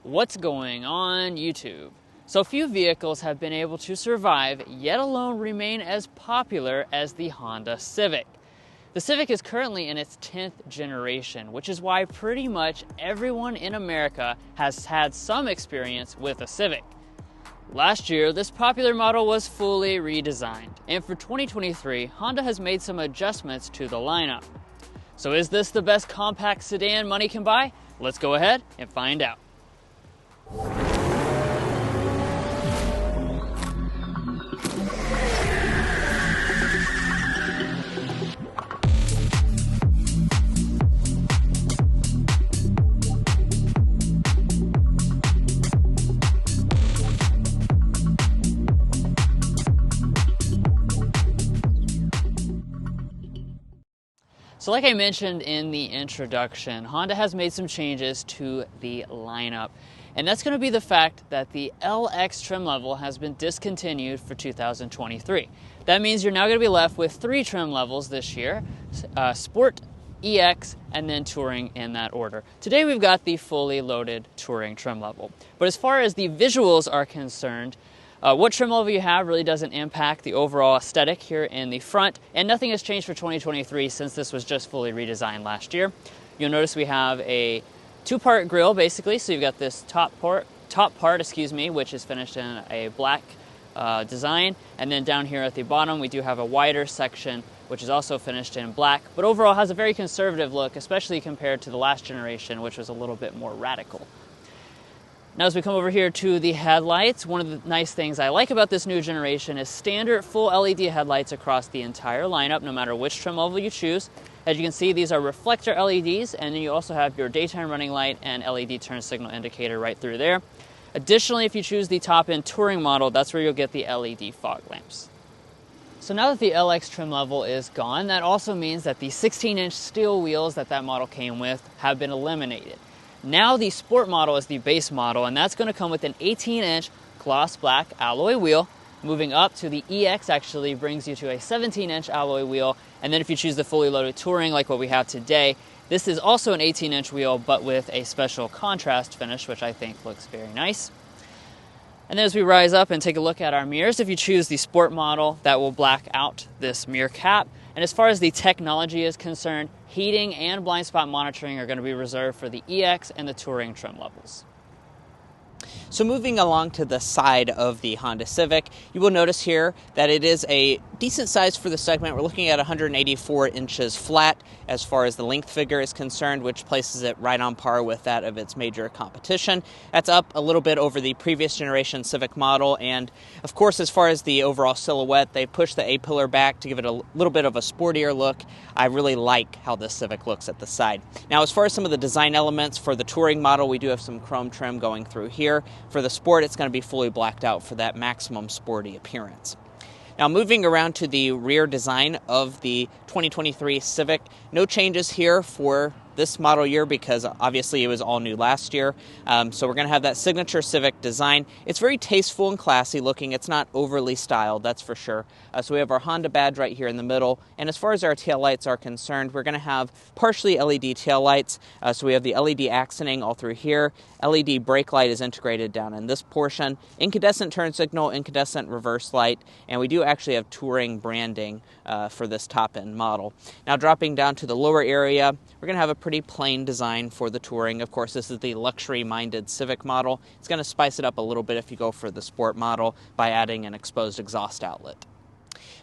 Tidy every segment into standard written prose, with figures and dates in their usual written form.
What's going on YouTube? So few vehicles have been able to survive, yet alone remain as popular as the Honda Civic. The Civic is currently in its 10th generation, which is why pretty much everyone in America has had some experience with a Civic. Last year, this popular model was fully redesigned, and for 2023, Honda has made some adjustments to the lineup. So is this the best compact sedan money can buy? Let's go ahead and find out. So like I mentioned in the introduction, Honda has made some changes to the lineup. And that's going to be the fact that the LX trim level has been discontinued for 2023. That means you're now going to be left with 3 trim levels this year, Sport, EX, and then Touring in that order. Today we've got the fully loaded Touring trim level. But as far as the visuals are concerned, what trim level you have really doesn't impact the overall aesthetic here in the front, and nothing has changed for 2023 since this was just fully redesigned last year. You'll notice we have a 2-part grille basically, so you've got this top part, which is finished in a black design, and then down here at the bottom we do have a wider section which is also finished in black, but overall has a very conservative look, especially compared to the last generation, which was a little bit more radical. Now as we come over here to the headlights, one of the nice things I like about this new generation is standard full LED headlights across the entire lineup, no matter which trim level you choose. As you can see, these are reflector LEDs, and then you also have your daytime running light and LED turn signal indicator right through there. Additionally, if you choose the top-end Touring model, that's where you'll get the LED fog lamps. So now that the LX trim level is gone, that also means that the 16-inch steel wheels that model came with have been eliminated. Now the Sport model is the base model, and that's going to come with an 18-inch gloss black alloy wheel. Moving up to the EX actually brings you to a 17-inch alloy wheel, and then if you choose the fully loaded Touring like what we have today, this is also an 18-inch wheel but with a special contrast finish, which I think looks very nice. And then as we rise up and take a look at our mirrors, if you choose the Sport model, that will black out this mirror cap. And as far as the technology is concerned, heating and blind spot monitoring are going to be reserved for the EX and the Touring trim levels. So moving along to the side of the Honda Civic, you will notice here that it is a decent size for the segment. We're looking at 184 inches flat as far as the length figure is concerned, which places it right on par with that of its major competition. That's up a little bit over the previous generation Civic model, and of course as far as the overall silhouette, they pushed the A-pillar back to give it a little bit of a sportier look. I really like how this Civic looks at the side. Now as far as some of the design elements for the Touring model, we do have some chrome trim going through here. For the Sport, it's going to be fully blacked out for that maximum sporty appearance. Now moving around to the rear design of the 2023 Civic, no changes here for this model year because obviously it was all new last year. So we're going to have that signature Civic design. It's very tasteful and classy looking. It's not overly styled, that's for sure. So we have our Honda badge right here in the middle. And as far as our tail lights are concerned, we're going to have partially LED tail lights. So we have the LED accenting all through here. LED brake light is integrated down in this portion. Incandescent turn signal, incandescent reverse light. And we do actually have Touring branding for this top-end model. Now dropping down to the lower area, we're going to have a pretty plain design for the Touring. Of course, this is the luxury-minded Civic model. It's going to spice it up a little bit if you go for the Sport model by adding an exposed exhaust outlet.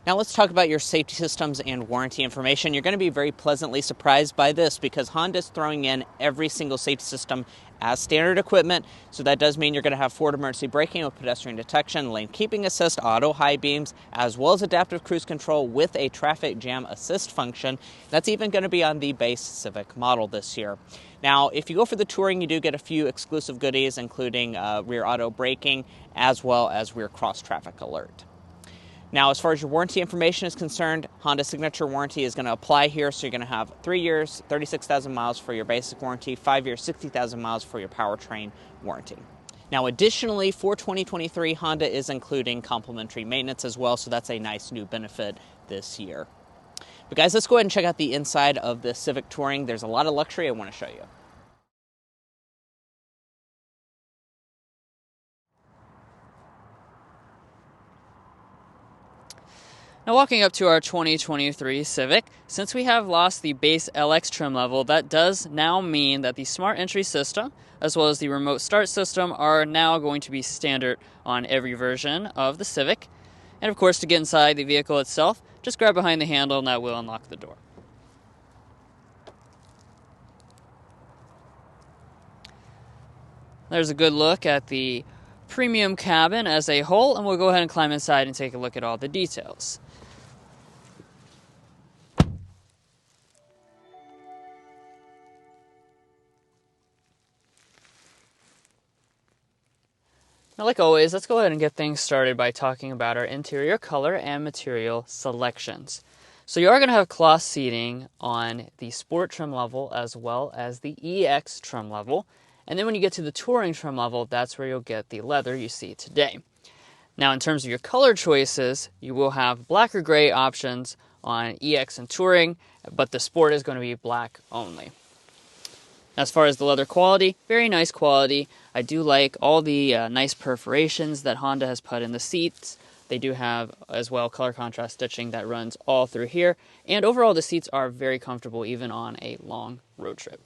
Now let's talk about your safety systems and warranty information. You're going to be very pleasantly surprised by this because Honda's throwing in every single safety system as standard equipment. So that does mean you're going to have forward emergency braking with pedestrian detection, lane keeping assist, auto high beams, as well as adaptive cruise control with a traffic jam assist function. That's even going to be on the base Civic model this year. Now, if you go for the Touring, you do get a few exclusive goodies, including rear auto braking, as well as rear cross traffic alert. Now, as far as your warranty information is concerned, Honda Signature Warranty is going to apply here. So you're going to have 3 years, 36,000 miles for your basic warranty, 5 years, 60,000 miles for your powertrain warranty. Now, additionally, for 2023, Honda is including complimentary maintenance as well, so that's a nice new benefit this year. But guys, let's go ahead and check out the inside of the Civic Touring. There's a lot of luxury I want to show you. Now walking up to our 2023 Civic, since we have lost the base LX trim level, that does now mean that the Smart Entry system, as well as the Remote Start system, are now going to be standard on every version of the Civic. And of course, to get inside the vehicle itself, just grab behind the handle and that will unlock the door. There's a good look at the premium cabin as a whole, and we'll go ahead and climb inside and take a look at all the details. Now, like always, let's go ahead and get things started by talking about our interior color and material selections. So you are going to have cloth seating on the Sport trim level as well as the EX trim level. And then when you get to the Touring trim level, that's where you'll get the leather you see today. Now, in terms of your color choices, you will have black or gray options on EX and Touring, but the Sport is going to be black only. As far as the leather quality, very nice quality. I do like all the nice perforations that Honda has put in the seats. They do have as well color contrast stitching that runs all through here. And overall the seats are very comfortable even on a long road trip.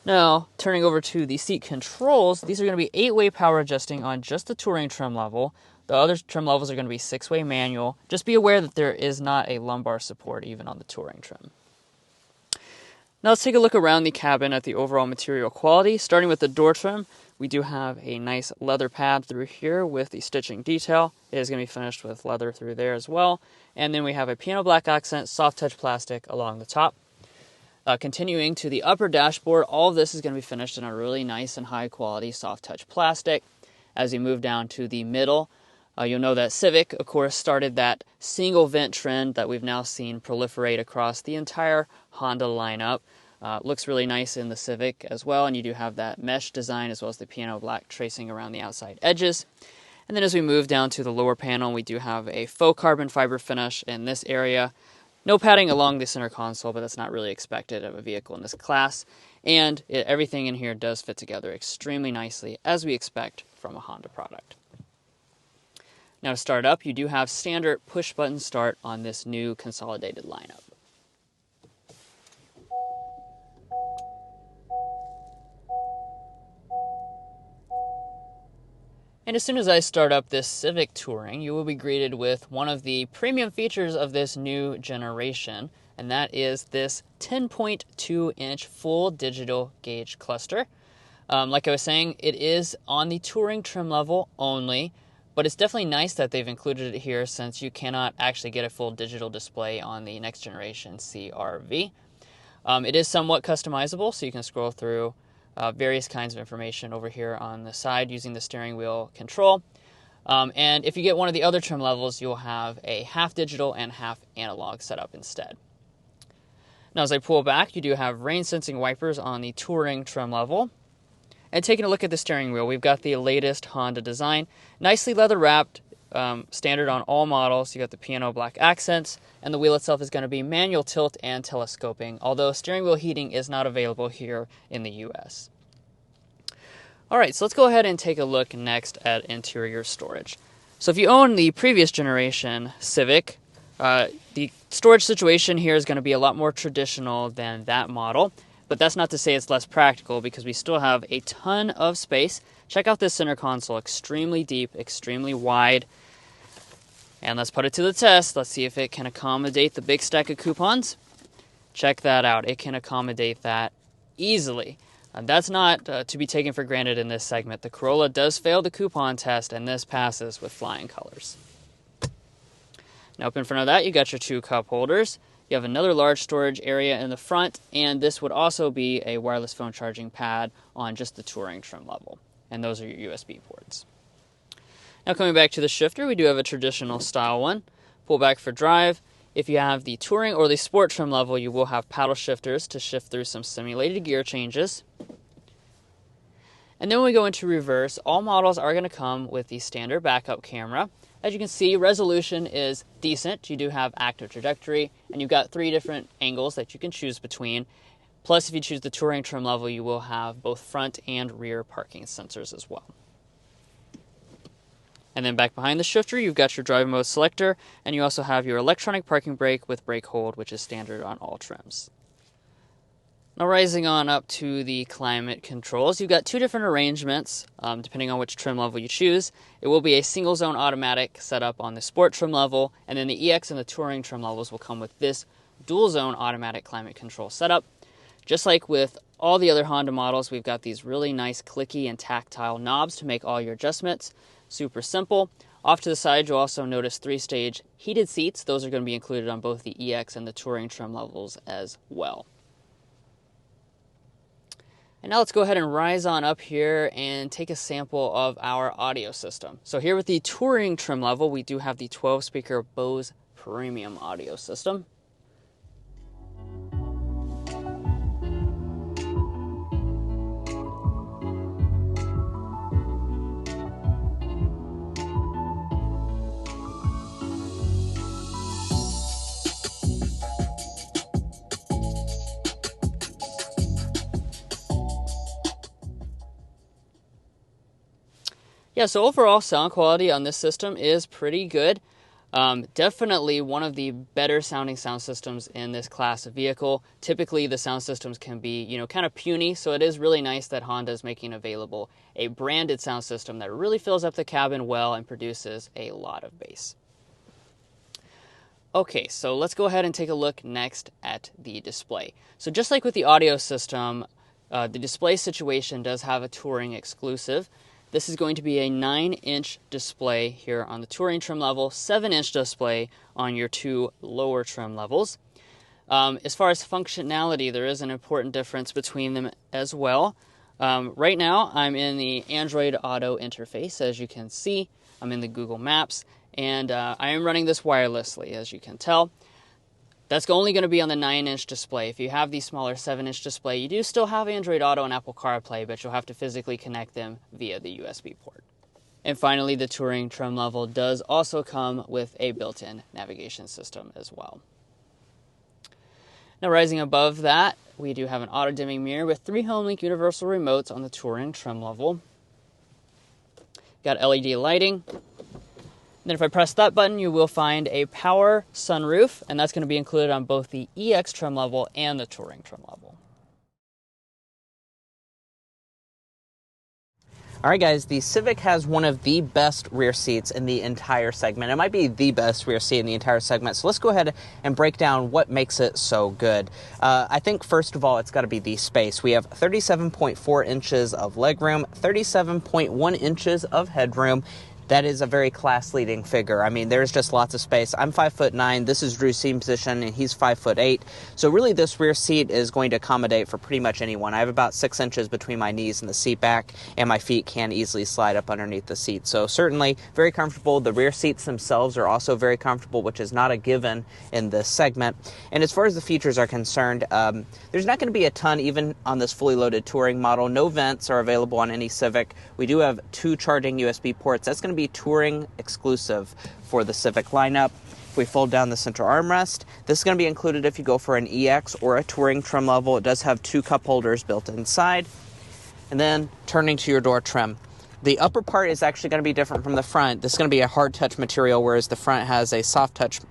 Now, turning over to the seat controls, these are going to be 8-way power adjusting on just the Touring trim level. The other trim levels are going to be 6-way manual. Just be aware that there is not a lumbar support even on the Touring trim. Now let's take a look around the cabin at the overall material quality. Starting with the door trim, we do have a nice leather pad through here with the stitching detail. It is going to be finished with leather through there as well. And then we have a piano black accent, soft touch plastic along the top. Continuing to the upper dashboard, all of this is going to be finished in a really nice and high quality soft touch plastic. As we move down to the middle, you'll know that Civic, of course, started that single vent trend that we've now seen proliferate across the entire Honda lineup. Looks really nice in the Civic as well, and you do have that mesh design as well as the piano black tracing around the outside edges. And then as we move down to the lower panel, we do have a faux carbon fiber finish in this area. No padding along the center console, but that's not really expected of a vehicle in this class. And everything in here does fit together extremely nicely, as we expect from a Honda product. Now to start up, you do have standard push-button start on this new consolidated lineup. And as soon as I start up this Civic Touring, you will be greeted with one of the premium features of this new generation, and that is this 10.2-inch full digital gauge cluster. Like I was saying, it is on the Touring trim level only, but it's definitely nice that they've included it here since you cannot actually get a full digital display on the next generation CR-V. It is somewhat customizable, so you can scroll through various kinds of information over here on the side using the steering wheel control. And if you get one of the other trim levels, you'll have a half digital and half analog setup instead. Now as I pull back, you do have rain sensing wipers on the Touring trim level. And taking a look at the steering wheel, we've got the latest Honda design, nicely leather wrapped, standard on all models. You got the piano black accents, and the wheel itself is going to be manual tilt and telescoping, although steering wheel heating is not available here in the US. Alright, so let's go ahead and take a look next at interior storage. So if you own the previous generation Civic, the storage situation here is going to be a lot more traditional than that model, but that's not to say it's less practical because we still have a ton of space. Check out this center console, extremely deep, extremely wide. And let's put it to the test. Let's see if it can accommodate the big stack of coupons. Check that out. It can accommodate that easily. That's not to be taken for granted in this segment. The Corolla does fail the coupon test, and this passes with flying colors. Now up in front of that, you got your 2 cup holders. You have another large storage area in the front, and this would also be a wireless phone charging pad on just the Touring trim level. And those are your USB ports. Now coming back to the shifter, we do have a traditional style one. Pull back for drive. If you have the Touring or the Sport trim level, you will have paddle shifters to shift through some simulated gear changes. And then when we go into reverse, all models are going to come with the standard backup camera. As you can see, resolution is decent. You do have active trajectory, and you've got 3 different angles that you can choose between. Plus, if you choose the Touring trim level, you will have both front and rear parking sensors as well. And then back behind the shifter, you've got your drive mode selector, and you also have your electronic parking brake with brake hold, which is standard on all trims. Now rising on up to the climate controls, you've got two different arrangements depending on which trim level you choose. It will be a single zone automatic setup on the sport trim level, and then the EX and the touring trim levels will come with this dual zone automatic climate control setup. Just like with all the other Honda models, we've got these really nice clicky and tactile knobs to make all your adjustments. Super simple. Off to the side, you'll also notice 3-stage heated seats. Those are going to be included on both the EX and the touring trim levels as well. And now let's go ahead and rise on up here and take a sample of our audio system. So here with the touring trim level, we do have the 12-speaker Bose premium audio system. Yeah, so overall sound quality on this system is pretty good. Definitely one of the better sounding sound systems in this class of vehicle. Typically the sound systems can be, kind of puny, so it is really nice that Honda is making available a branded sound system that really fills up the cabin well and produces a lot of bass. Okay, so let's go ahead and take a look next at the display. So just like with the audio system, the display situation does have a touring exclusive. This is going to be a 9-inch display here on the touring trim level, 7-inch display on your two lower trim levels. As far as functionality, there is an important difference between them as well. Right now, I'm in the Android Auto interface, as you can see. I'm in the Google Maps, and I am running this wirelessly, as you can tell. That's only going to be on the 9-inch display. If you have the smaller 7-inch display, you do still have Android Auto and Apple CarPlay, but you'll have to physically connect them via the USB port. And finally, the touring trim level does also come with a built-in navigation system as well. Now rising above that, we do have an auto-dimming mirror with 3 HomeLink universal remotes on the touring trim level. Got LED lighting. Then if I press that button, you will find a power sunroof, and that's going to be included on both the EX trim level and the touring trim level. All right, guys, the Civic has one of the best rear seats in the entire segment. It might be the best rear seat in the entire segment, so let's go ahead and break down what makes it so good. I think, first of all, it's got to be the space. We have 37.4 inches of legroom, 37.1 inches of headroom. That is a very class-leading figure. I mean, there's just lots of space. I'm 5'9". This is Drew's seating position, and he's 5'8". So really, this rear seat is going to accommodate for pretty much anyone. I have about 6 inches between my knees and the seat back, and my feet can easily slide up underneath the seat. So certainly very comfortable. The rear seats themselves are also very comfortable, which is not a given in this segment. And as far as the features are concerned, there's not going to be a ton even on this fully loaded touring model. No vents are available on any Civic. We do have 2 charging USB ports. That's going to be touring exclusive for the Civic lineup. If we fold down the center armrest, this is going to be included if you go for an EX or a touring trim level. It does have 2 cup holders built inside. And then turning to your door trim. The upper part is actually going to be different from the front. This is going to be a hard touch material, whereas the front has a soft touch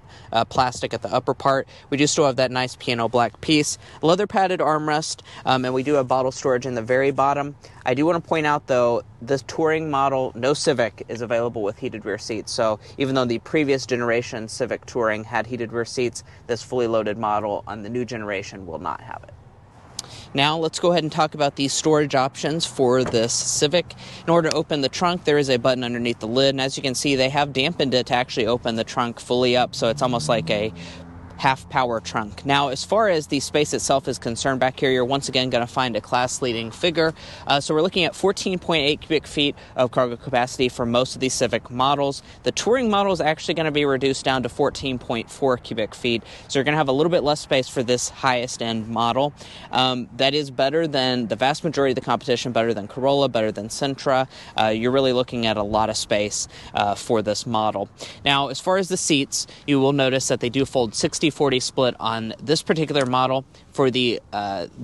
plastic at the upper part. We do still have that nice piano black piece, leather padded armrest, and we do have bottle storage in the very bottom. I do want to point out, though, this touring model, no Civic, is available with heated rear seats. So even though the previous generation Civic Touring had heated rear seats, this fully loaded model on the new generation will not have it. Now let's go ahead and talk about the storage options for this Civic. In order to open the trunk, there is a button underneath the lid, and as you can see, they have dampened it to actually open the trunk fully up, so it's almost like a half-power trunk. Now, as far as the space itself is concerned, back here, you're once again going to find a class-leading figure. So we're looking at 14.8 cubic feet of cargo capacity for most of these Civic models. The Touring model is actually going to be reduced down to 14.4 cubic feet, so you're going to have a little bit less space for this highest-end model. That is better than the vast majority of the competition, better than Corolla, better than Sentra. You're really looking at a lot of space for this model. Now, as far as the seats, you will notice that they do fold 60 60-40 split on this particular model. For the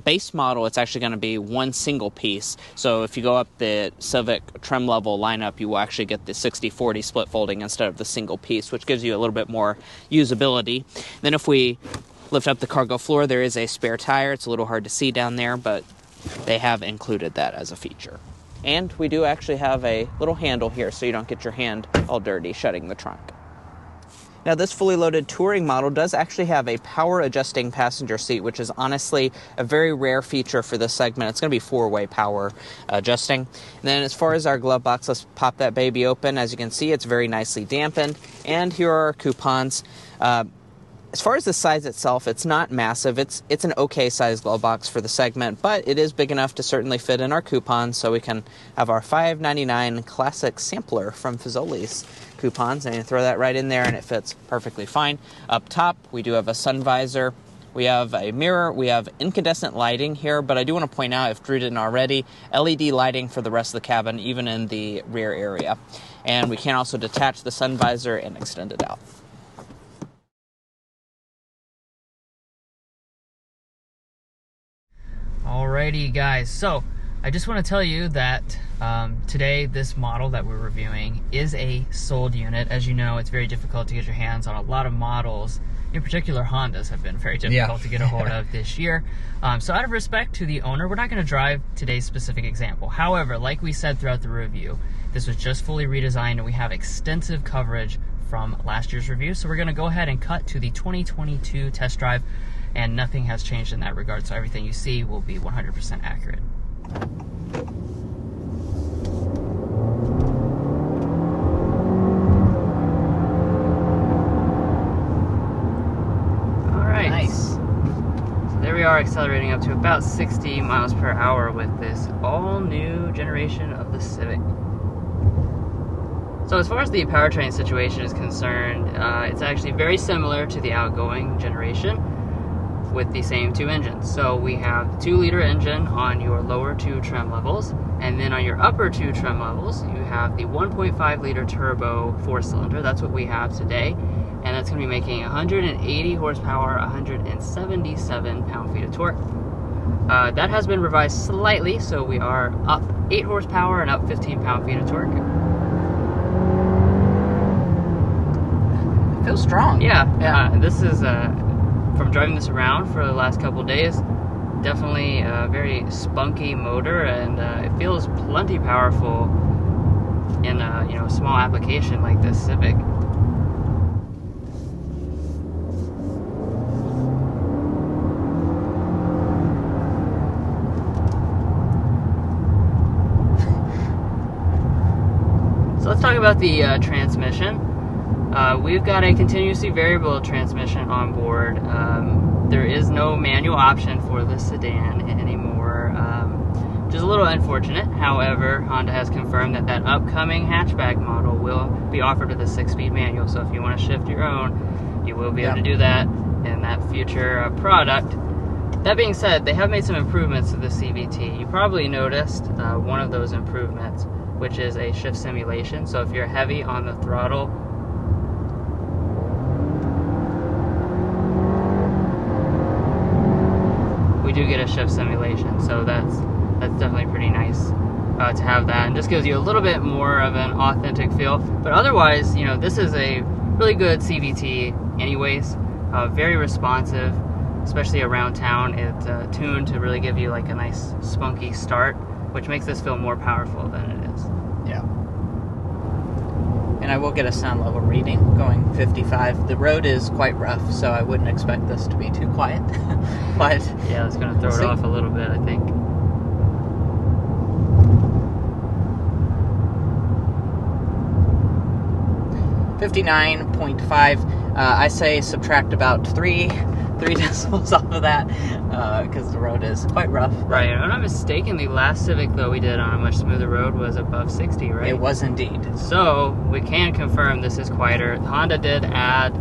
base model, it's actually going to be one single piece. So if you go up the Civic trim level lineup, you will actually get the 60-40 split folding instead of the single piece, which gives you a little bit more usability. Then if we lift up the cargo floor, there is a spare tire. It's a little hard to see down there, but they have included that as a feature. And we do actually have a little handle here so you don't get your hand all dirty shutting the trunk. Now, this fully loaded touring model does actually have a power adjusting passenger seat, which is honestly a very rare feature for this segment. It's going to be 4-way power adjusting. And then as far as our glove box, let's pop that baby open. As you can see, it's very nicely dampened. And here are our coupons. As far as the size itself, it's not massive. It's an okay sized glove box for the segment, but it is big enough to certainly fit in our coupons, so we can have our $5.99 classic sampler from Fazoli's coupons, and you throw that right in there and it fits perfectly fine. Up top, we do have a sun visor. We have a mirror. We have incandescent lighting here, but I do want to point out, if Drew didn't already, LED lighting for the rest of the cabin, even in the rear area. And we can also detach the sun visor and extend it out. Alrighty guys, so I just want to tell you that today this model that we're reviewing is a sold unit. As you know, it's very difficult to get your hands on a lot of models. In particular, Hondas have been very difficult to get a hold of this year. So out of respect to the owner, we're not going to drive today's specific example. However, like we said throughout the review, this was just fully redesigned and we have extensive coverage from last year's review. So we're going to go ahead and cut to the 2022 test drive, and nothing has changed in that regard, so everything you see will be 100% accurate. Alright. Nice. So there we are, accelerating up to about 60 miles per hour with this all-new generation of the Civic. So as far as the powertrain situation is concerned, it's actually very similar to the outgoing generation, with the same two engines. So we have the 2-liter engine on your lower 2 trim levels, and then on your upper 2 trim levels you have the 1.5-liter turbo 4-cylinder. That's what we have today, and that's going to be making 180 horsepower, 177 pound-feet of torque. That has been revised slightly, so we are up 8 horsepower and up 15 pound-feet of torque. It feels strong. Yeah. This is from driving this around for the last couple days, definitely a very spunky motor, and it feels plenty powerful in a small application like this Civic. So let's talk about the transmission. We've got a continuously variable transmission on board. There is no manual option for the sedan anymore, which is a little unfortunate. However, Honda has confirmed that upcoming hatchback model will be offered with a 6-speed manual, so if you want to shift your own, you will be able to do that in that future product. That being said, they have made some improvements to the CVT. You probably noticed one of those improvements, which is a shift simulation. So if you're heavy on the throttle, we do get a shift simulation, so that's definitely pretty nice to have that, and just gives you a little bit more of an authentic feel. But otherwise, this is a really good CVT anyways, very responsive, especially around town. It's tuned to really give you like a nice spunky start, which makes this feel more powerful than it is. Yeah. And I will get a sound level reading going 55. The road is quite rough, so I wouldn't expect this to be too quiet. But yeah, it's going to throw it off a little bit, I think. $59.5. I say subtract about 3 decibels off of that, because the road is quite rough. Right, if I'm not mistaken, the last Civic, though, we did on a much smoother road was above 60, right? It was indeed. So, we can confirm this is quieter. Honda did add,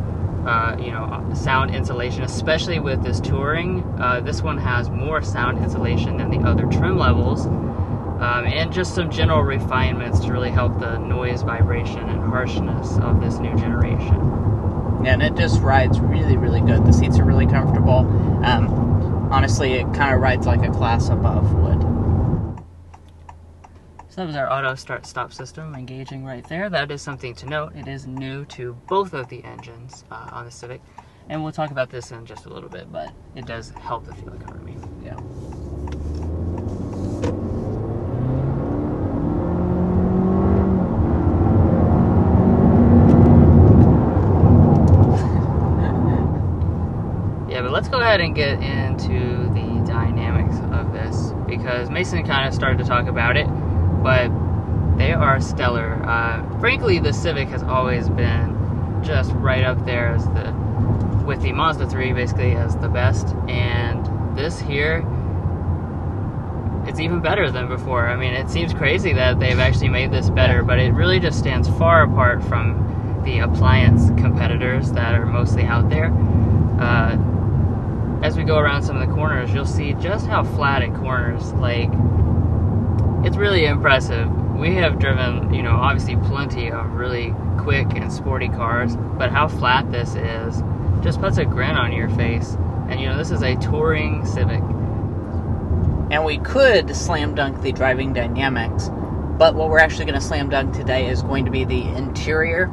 sound insulation, especially with this Touring. This one has more sound insulation than the other trim levels. and just some general refinements to really help the noise, vibration, and harshness of this new generation. Yeah, and it just rides really, really good. The seats are really comfortable. Honestly, it kind of rides like a class above would. So that was our auto start-stop system engaging right there. That is something to note. It is new to both of the engines on the Civic. And we'll talk about this in just a little bit, but it does help the fuel economy. Yeah. Yeah, but let's go ahead and get into the dynamics of this, because Mason kind of started to talk about it, but they are stellar. Frankly, the Civic has always been just right up there as with the Mazda 3 basically as the best, and this here, it's even better than before. I mean, it seems crazy that they've actually made this better, but it really just stands far apart from the appliance competitors that are mostly out there. As we go around some of the corners, you'll see just how flat it corners. Like, it's really impressive. We have driven, obviously plenty of really quick and sporty cars, but how flat this is just puts a grin on your face. And this is a touring Civic. And we could slam dunk the driving dynamics, but what we're actually going to slam dunk today is going to be the interior.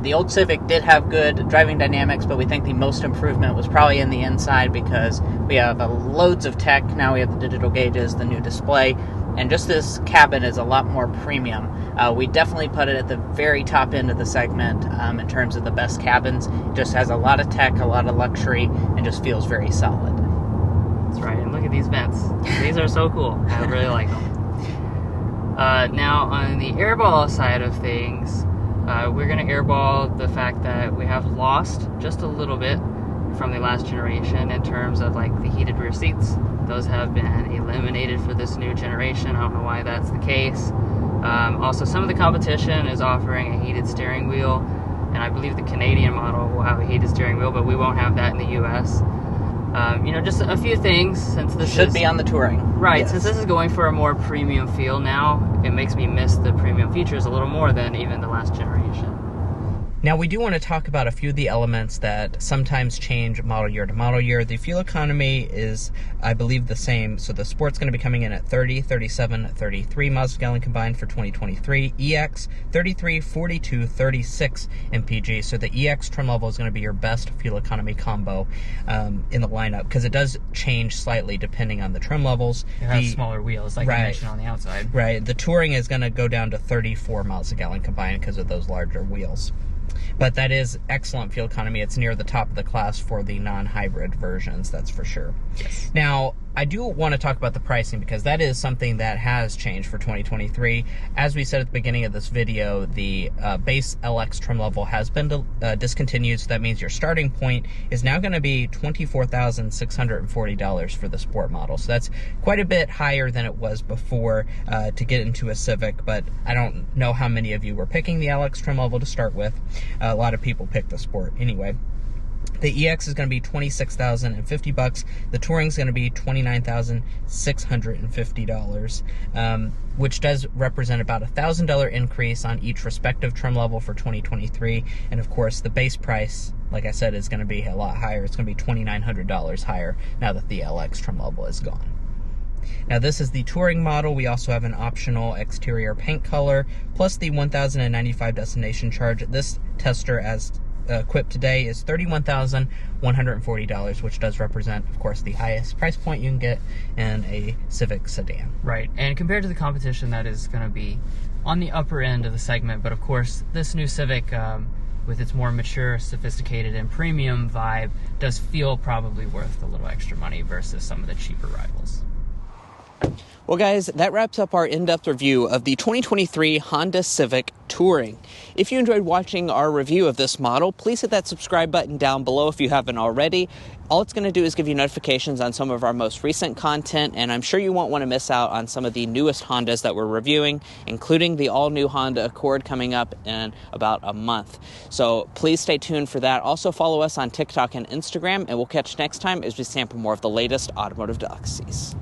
The old Civic did have good driving dynamics, but we think the most improvement was probably in the inside, because we have loads of tech. Now we have the digital gauges, the new display, and just this cabin is a lot more premium. We definitely put it at the very top end of the segment in terms of the best cabins. It just has a lot of tech, a lot of luxury, and just feels very solid. That's right, and look at these vents. These are so cool. I really like them. Now, on the airball side of things, we're going to airball the fact that we have lost just a little bit from the last generation in terms of like the heated rear seats. Those have been eliminated for this new generation. I don't know why that's the case. Also, some of the competition is offering a heated steering wheel, and I believe the Canadian model will have a heated steering wheel, but we won't have that in the US. Just a few things, since this should be on the Touring. Right, Yes. Since this is going for a more premium feel now, it makes me miss the premium features a little more than even the last generation. Now, we do want to talk about a few of the elements that sometimes change model year to model year. The fuel economy is, I believe, the same. So the Sport's going to be coming in at 30, 37, 33 miles per gallon combined for 2023. EX, 33, 42, 36 MPG. So the EX trim level is going to be your best fuel economy combo in the lineup, because it does change slightly depending on the trim levels. It has smaller wheels, like I mentioned on the outside. Right. The Touring is going to go down to 34 miles a gallon combined because of those larger wheels. But that is excellent fuel economy. It's near the top of the class for the non-hybrid versions, that's for sure. Yes. Now, I do want to talk about the pricing, because that is something that has changed for 2023. As we said at the beginning of this video, the base LX trim level has been discontinued, so that means your starting point is now going to be $24,640 for the Sport model. So that's quite a bit higher than it was before to get into a Civic, but I don't know how many of you were picking the LX trim level to start with. A lot of people picked the Sport anyway. The EX is going to be $26,050. The Touring is going to be $29,650, which does represent about a $1,000 increase on each respective trim level for 2023. And of course, the base price, like I said, is going to be a lot higher. It's going to be $2,900 higher now that the LX trim level is gone. Now, this is the Touring model. We also have an optional exterior paint color, plus the $1,095 destination charge. This tester, as equipped today, is $31,140, which does represent, of course, the highest price point you can get in a Civic sedan. Right, and compared to the competition, that is going to be on the upper end of the segment. But of course, this new Civic, with its more mature, sophisticated, and premium vibe, does feel probably worth a little extra money versus some of the cheaper rivals. Well, guys, that wraps up our in-depth review of the 2023 Honda Civic Touring. If you enjoyed watching our review of this model, please hit that subscribe button down below if you haven't already. All it's going to do is give you notifications on some of our most recent content, and I'm sure you won't want to miss out on some of the newest Hondas that we're reviewing, including the all-new Honda Accord coming up in about a month. So please stay tuned for that. Also follow us on TikTok and Instagram, and we'll catch you next time as we sample more of the latest automotive delicacies.